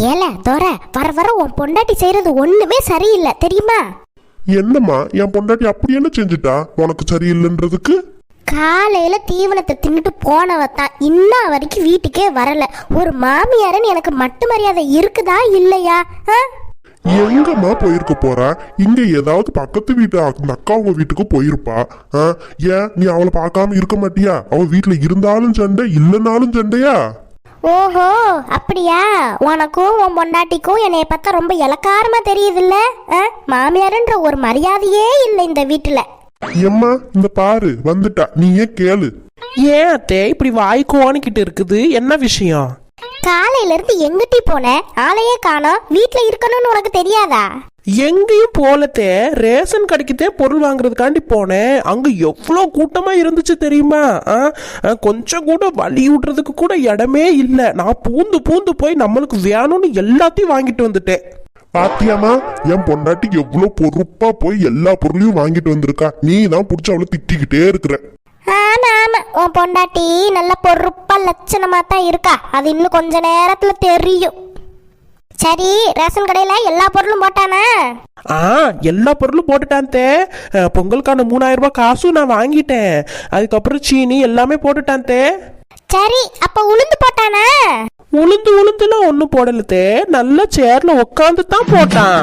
ஏல தோர வர வர உன் பொண்டாட்டி செய்யறது ஒண்ணுமே சரியில்லை தெரியுமா? என்னம்மா என் பொண்டாட்டி அப்படி என்ன செஞ்சுட்டா உனக்கு சரியில்லைன்றதுக்கு? காலையில தீவனத்தை தின்னுட்டு போனவத்தான் இன்னும் வரைக்கும் வீட்டுக்கே வரல. ஒரு மாமியாரன்னு எனக்கு மட்டு மரியாதை இருக்குதா இல்லையா? எங்கம்மா போயிருக்க போறா? இங்க ஏதாவது பக்கத்து வீட்டு அந்த அக்கா உங்க வீட்டுக்கு போயிருப்பா. ஏன் நீ அவளை பார்க்காம இருக்க மாட்டியா? அவ வீட்டுல இருந்தாலும் சண்டை இல்லைனாலும் சண்டையா? ஓஹோ அப்படியா? உனக்கும் உன் பொண்டாட்டிக்கும் என்னைய பார்த்தா ரொம்ப இலக்காரமா தெரியுதுல்ல? மாமியாருன்ற ஒரு மரியாதையே இல்லை இந்த வீட்டுல. எம்மா இந்த பாரு வந்துட்டா, நீ ஏன் கேளு. ஏன் அத்தே இப்படி வாய்க்கோனிக்கிட்டு இருக்குது? என்ன விஷயம்? காலையில இருந்து எங்கிட்டி போன? ஆளையே காணோம். வீட்டுல இருக்கணும்னு உனக்கு தெரியாதா? எங்கேயும் போலத்தே, ரேஷன் கடைக்குத்தே பொருள் வாங்குறதுக்காண்டி போனேன். அங்க எவ்வளோ கூட்டமா இருந்துச்சு தெரியுமா? கொஞ்சம் கூட வழி விடுறதுக்கு கூட இடமே இல்லை. நான் பூந்து பூந்து போய் நம்மளுக்கு வேணும்னு எல்லாத்தையும் வாங்கிட்டு வந்துட்டேன். பாத்தியாமா என் பொண்டாட்டி எவ்வளவு பொறுப்பா போய் எல்லா பொருளையும் வாங்கிட்டு வந்திருக்கா. நீ தான் புடிச்சு அவளை திட்டிக்கிட்டே இருக்கிற. ஆமா ஆமா, உன் பொண்டாட்டி நல்ல பொறுப்பா லட்சணமா தான் இருக்கா. அது இன்னும் கொஞ்ச நேரத்துல தெரியும். சரி, ரேஷன் கடையில எல்லா பொருளும் போட்டானா? எல்லா பொருளும் போட்டுட்டான் தே. பொங்கலுக்கான 3000 ரூபாய் காசும் நான் வாங்கிட்டேன். அதுக்கப்புறம் சீனி எல்லாமே போட்டுட்டான் தே. சரி, அப்ப உளுந்து போட்டானா? உளுந்துலாம் ஒன்னும் போடலத்தே. நல்ல சேர்ல உட்காந்து தான் போட்டான்.